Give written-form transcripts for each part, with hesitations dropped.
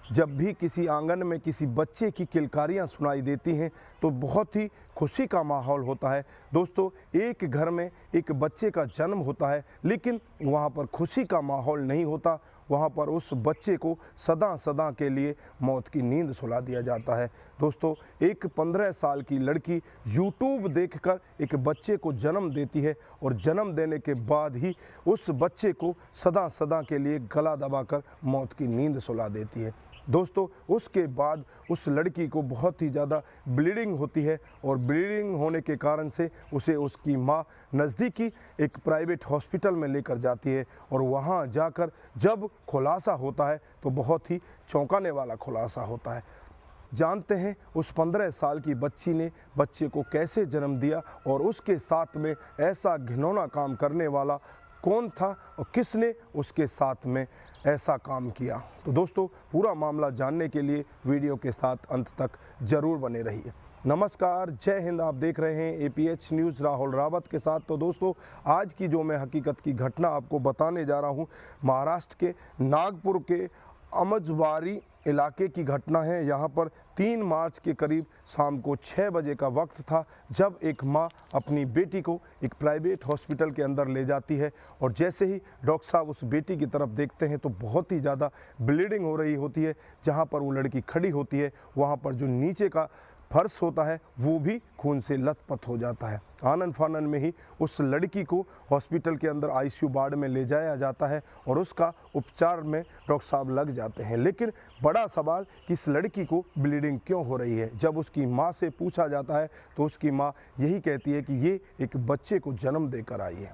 जब भी किसी आंगन में किसी बच्चे की किलकारियां सुनाई देती हैं तो बहुत ही खुशी का माहौल होता है। दोस्तों, एक घर में एक बच्चे का जन्म होता है, लेकिन वहाँ पर खुशी का माहौल नहीं होता। वहाँ पर उस बच्चे को सदा सदा के लिए मौत की नींद सुला दिया जाता है। दोस्तों, एक 15 साल की लड़की यूट्यूब देखकर एक बच्चे को जन्म देती है और जन्म देने के बाद ही उस बच्चे को सदा सदा के लिए गला दबाकर मौत की नींद सुला देती है। दोस्तों, उसके बाद उस लड़की को बहुत ही ज़्यादा ब्लीडिंग होती है और ब्लीडिंग होने के कारण से उसे उसकी माँ नज़दीकी एक प्राइवेट हॉस्पिटल में लेकर जाती है और वहाँ जाकर जब खुलासा होता है तो बहुत ही चौंकाने वाला खुलासा होता है। जानते हैं उस 15 साल की बच्ची ने बच्चे को कैसे जन्म दिया और उसके साथ में ऐसा घिनौना काम करने वाला कौन था और किसने उसके साथ में ऐसा काम किया। तो दोस्तों, पूरा मामला जानने के लिए वीडियो के साथ अंत तक ज़रूर बने रहिए। नमस्कार, जय हिंद। आप देख रहे हैं APH न्यूज़ राहुल रावत के साथ। तो दोस्तों, आज की जो मैं हकीकत की घटना आपको बताने जा रहा हूं, महाराष्ट्र के नागपुर के अमजवारी इलाके की घटना है। यहाँ पर 3 मार्च के करीब शाम को 6 बजे का वक्त था, जब एक माँ अपनी बेटी को एक प्राइवेट हॉस्पिटल के अंदर ले जाती है और जैसे ही डॉक्टर साहब उस बेटी की तरफ देखते हैं तो बहुत ही ज़्यादा ब्लीडिंग हो रही होती है। जहाँ पर वो लड़की खड़ी होती है वहाँ पर जो नीचे का फर्श होता है वो भी खून से लथपथ हो जाता है। आनन फानन में ही उस लड़की को हॉस्पिटल के अंदर ICU वार्ड में ले जाया जाता है और उसका उपचार में डॉक्टर साहब लग जाते हैं। लेकिन बड़ा सवाल कि इस लड़की को ब्लीडिंग क्यों हो रही है। जब उसकी माँ से पूछा जाता है तो उसकी माँ यही कहती है कि ये एक बच्चे को जन्म देकर आई है।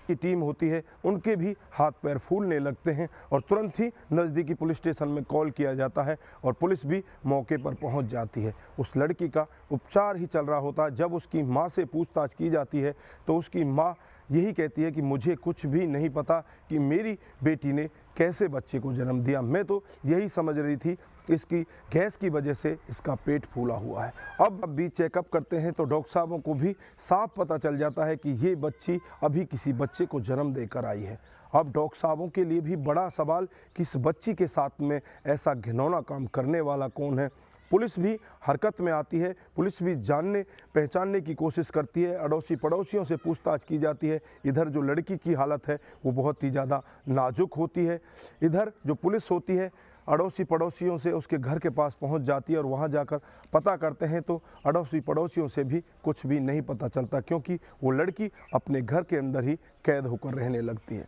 की टीम होती है, उनके भी हाथ पैर फूलने लगते हैं और तुरंत ही नज़दीकी पुलिस स्टेशन में कॉल किया जाता है और पुलिस भी मौके पर पहुंच जाती है। उस लड़की का उपचार ही चल रहा होता है। जब उसकी माँ से पूछताछ की जाती है तो उसकी माँ यही कहती है कि मुझे कुछ भी नहीं पता कि मेरी बेटी ने कैसे बच्चे को जन्म दिया। मैं तो यही समझ रही थी इसकी गैस की वजह से इसका पेट फूला हुआ है। अब भी चेकअप करते हैं तो डॉक्टर साहबों को भी साफ पता चल जाता है कि ये बच्ची अभी किसी बच्चे को जन्म देकर आई है। अब डॉक्टर साहबों के लिए भी बड़ा सवाल कि इस बच्ची के साथ में ऐसा घिनौना काम करने वाला कौन है। पुलिस भी हरकत में आती है, पुलिस भी जानने पहचानने की कोशिश करती है। अड़ोसी पड़ोसियों से पूछताछ की जाती है। इधर जो लड़की की हालत है वो बहुत ही ज़्यादा नाजुक होती है। इधर जो पुलिस होती है अड़ोसी पड़ोसियों से उसके घर के पास पहुंच जाती है और वहां जाकर पता करते हैं तो अड़ोसी पड़ोसियों से भी कुछ भी नहीं पता चलता, क्योंकि वो लड़की अपने घर के अंदर ही कैद होकर रहने लगती है।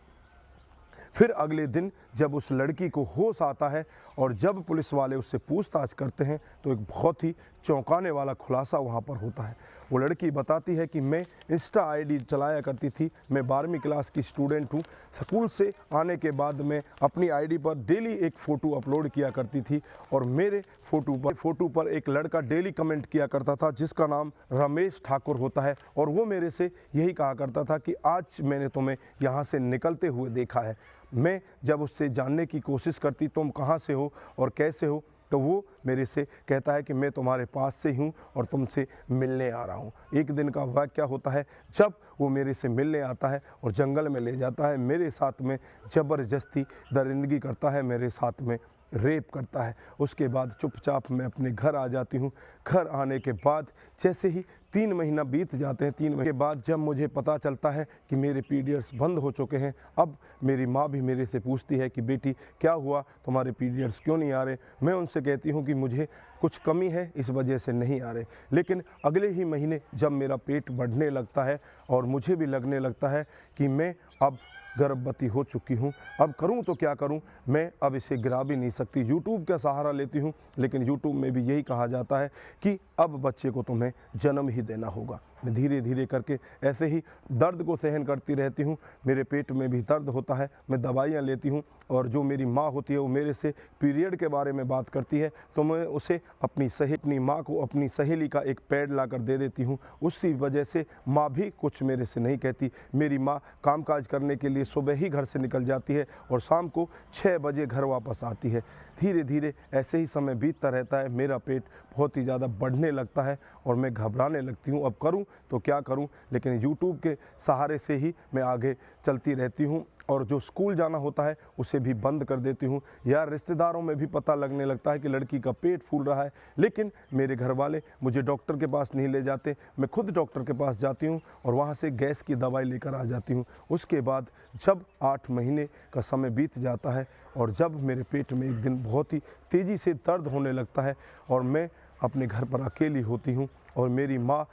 फिर अगले दिन जब उस लड़की को होश आता है और जब पुलिस वाले उससे पूछताछ करते हैं तो एक बहुत ही चौंकाने वाला खुलासा वहाँ पर होता है। वो लड़की बताती है कि मैं इंस्टा ID चलाया करती थी, मैं 12वीं क्लास की स्टूडेंट हूँ। स्कूल से आने के बाद मैं अपनी ID पर डेली एक फ़ोटो अपलोड किया करती थी और मेरे फ़ोटो पर एक लड़का डेली कमेंट किया करता था जिसका नाम रमेश ठाकुर होता है और वो मेरे से यही कहा करता था कि आज मैंने तुम्हें यहाँ से निकलते हुए देखा है। मैं जब उससे जानने की कोशिश करती तुम कहाँ से हो और कैसे हो, तो वो मेरे से कहता है कि मैं तुम्हारे पास से हूँ और तुमसे मिलने आ रहा हूँ। एक दिन का वाक़या होता है जब वो मेरे से मिलने आता है और जंगल में ले जाता है, मेरे साथ में ज़बरदस्ती दरिंदगी करता है, मेरे साथ में रेप करता है। उसके बाद चुपचाप मैं अपने घर आ जाती हूँ। घर आने के बाद जैसे ही 3 महीना बीत जाते हैं, 3 महीने के बाद जब मुझे पता चलता है कि मेरे पीरियड्स बंद हो चुके हैं, अब मेरी माँ भी मेरे से पूछती है कि बेटी क्या हुआ, तुम्हारे पीरियड्स क्यों नहीं आ रहे। मैं उनसे कहती हूँ कि मुझे कुछ कमी है इस वजह से नहीं आ रहे। लेकिन अगले ही महीने जब मेरा पेट बढ़ने लगता है और मुझे भी लगने लगता है कि मैं अब गर्भवती हो चुकी हूँ, अब करूँ तो क्या करूँ, मैं अब इसे गिरा भी नहीं सकती। यूट्यूब का सहारा लेती हूँ, लेकिन यूट्यूब में भी यही कहा जाता है कि अब बच्चे को तुम्हें जन्म ही देना होगा। मैं धीरे धीरे करके ऐसे ही दर्द को सहन करती रहती हूँ। मेरे पेट में भी दर्द होता है, मैं दवाइयाँ लेती हूँ और जो मेरी माँ होती है वो मेरे से पीरियड के बारे में बात करती है तो मैं उसे अपनी माँ को अपनी सहेली का एक पैड ला कर दे देती हूँ। उसी वजह से माँ भी कुछ मेरे से नहीं कहती। मेरी माँ कामकाज करने के लिए सुबह ही घर से निकल जाती है और शाम को 6 बजे घर वापस आती है। धीरे धीरे ऐसे ही समय बीतता रहता है। मेरा पेट बहुत ही ज़्यादा बढ़ने लगता है और मैं घबराने लगती हूँ, अब करूँ तो क्या करूँ। लेकिन यूट्यूब के सहारे से ही मैं आगे चलती रहती हूँ। और जो स्कूल जाना होता है उसे भी बंद कर देती हूँ। या रिश्तेदारों में भी पता लगने लगता है कि लड़की का पेट फूल रहा है, लेकिन मेरे घर वाले मुझे डॉक्टर के पास नहीं ले जाते। मैं खुद डॉक्टर के पास जाती हूँ और वहाँ से गैस की दवाई लेकर आ जाती हूँ। उसके बाद जब 8 महीने का समय बीत जाता है और जब मेरे पेट में एक दिन बहुत ही तेज़ी से दर्द होने लगता है और मैं अपने घर पर अकेली होती हूँ और मेरी माँ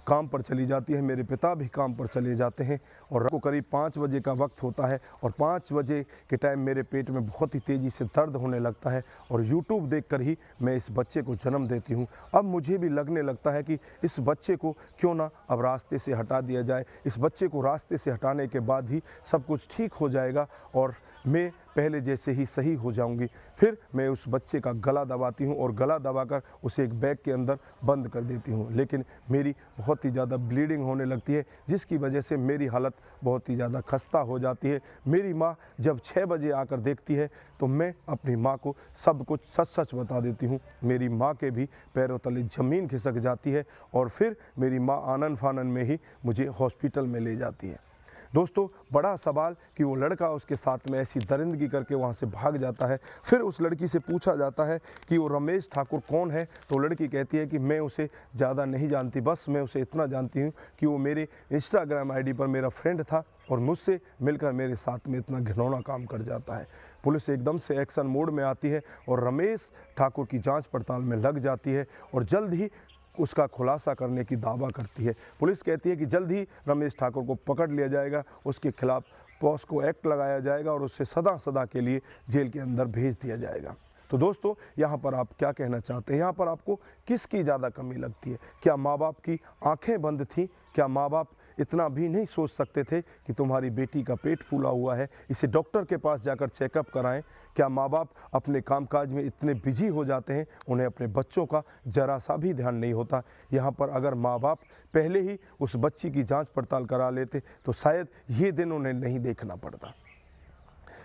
काम पर चली जाती है, मेरे पिता भी काम पर चले जाते हैं और रात को करीब 5 बजे का वक्त होता है और 5 बजे के टाइम मेरे पेट में बहुत ही तेज़ी से दर्द होने लगता है और यूट्यूब देखकर ही मैं इस बच्चे को जन्म देती हूँ। अब मुझे भी लगने लगता है कि इस बच्चे को क्यों ना अब रास्ते से हटा दिया जाए। इस बच्चे को रास्ते से हटाने के बाद ही सब कुछ ठीक हो जाएगा और मैं पहले जैसे ही सही हो जाऊंगी। फिर मैं उस बच्चे का गला दबाती हूँ और गला दबाकर उसे एक बैग के अंदर बंद कर देती हूँ, लेकिन मेरी बहुत ही ज़्यादा ब्लीडिंग होने लगती है, जिसकी वजह से मेरी हालत बहुत ही ज़्यादा खस्ता हो जाती है। मेरी माँ जब 6 बजे आकर देखती है तो मैं अपनी माँ को सब कुछ सच सच बता देती हूँ। मेरी माँ के भी पैरों तले ज़मीन खिसक जाती है और फिर मेरी माँ आनन फानन में ही मुझे हॉस्पिटल में ले जाती है। दोस्तों, बड़ा सवाल कि वो लड़का उसके साथ में ऐसी दरिंदगी करके वहाँ से भाग जाता है। फिर उस लड़की से पूछा जाता है कि वो रमेश ठाकुर कौन है, तो लड़की कहती है कि मैं उसे ज़्यादा नहीं जानती, बस मैं उसे इतना जानती हूँ कि वो मेरे इंस्टाग्राम आईडी पर मेरा फ्रेंड था और मुझसे मिलकर मेरे साथ में इतना घिनौना काम कर जाता है। पुलिस एकदम से एक्शन मोड में आती है और रमेश ठाकुर की जाँच पड़ताल में लग जाती है और जल्द ही उसका खुलासा करने की दावा करती है। पुलिस कहती है कि जल्द ही रमेश ठाकुर को पकड़ लिया जाएगा, उसके खिलाफ पॉस्को एक्ट लगाया जाएगा और उसे सदा सदा के लिए जेल के अंदर भेज दिया जाएगा। तो दोस्तों, यहाँ पर आप क्या कहना चाहते हैं? यहाँ पर आपको किसकी ज़्यादा कमी लगती है? क्या माँ बाप की आंखें बंद थीं? क्या माँ बाप इतना भी नहीं सोच सकते थे कि तुम्हारी बेटी का पेट फूला हुआ है, इसे डॉक्टर के पास जाकर चेकअप कराएं? क्या माँ बाप अपने कामकाज में इतने बिजी हो जाते हैं, उन्हें अपने बच्चों का ज़रा सा भी ध्यान नहीं होता? यहाँ पर अगर माँ बाप पहले ही उस बच्ची की जांच पड़ताल करा लेते तो शायद ये दिन उन्हें नहीं देखना पड़ता।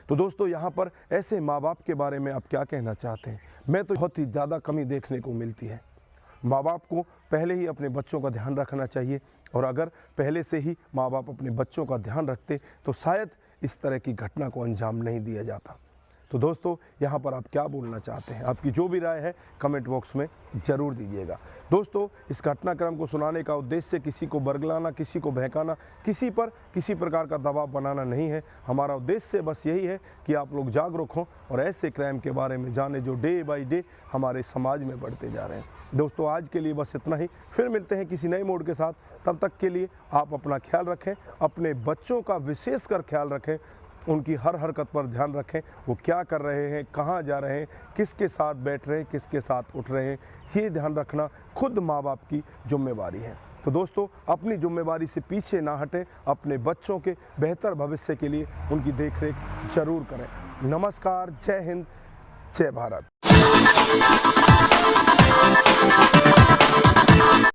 तो दोस्तों, यहाँ पर ऐसे माँ बाप के बारे में आप क्या कहना चाहते हैं? मैं तो बहुत ही ज़्यादा कमी देखने को मिलती है। माँ बाप को पहले ही अपने बच्चों का ध्यान रखना चाहिए और अगर पहले से ही माँ बाप अपने बच्चों का ध्यान रखते तो शायद इस तरह की घटना को अंजाम नहीं दिया जाता। तो दोस्तों, यहाँ पर आप क्या बोलना चाहते हैं? आपकी जो भी राय है कमेंट बॉक्स में ज़रूर दीजिएगा। दोस्तों, इस घटनाक्रम को सुनाने का उद्देश्य किसी को बरगलाना, किसी को बहकाना, किसी पर किसी प्रकार का दबाव बनाना नहीं है। हमारा उद्देश्य बस यही है कि आप लोग जागरूक हों और ऐसे क्राइम के बारे में जानें जो डे बाई डे हमारे समाज में बढ़ते जा रहे हैं। दोस्तों, आज के लिए बस इतना ही। फिर मिलते हैं किसी नए मोड के साथ। तब तक के लिए आप अपना ख्याल रखें, अपने बच्चों का विशेषकर ख्याल रखें, उनकी हर हरकत पर ध्यान रखें। वो क्या कर रहे हैं, कहाँ जा रहे हैं, किसके साथ बैठ रहे हैं, किसके साथ उठ रहे हैं, ये ध्यान रखना खुद माँ बाप की जिम्मेवारी है। तो दोस्तों, अपनी जिम्मेवारी से पीछे ना हटें, अपने बच्चों के बेहतर भविष्य के लिए उनकी देखरेख जरूर करें। नमस्कार, जय हिंद, जय भारत।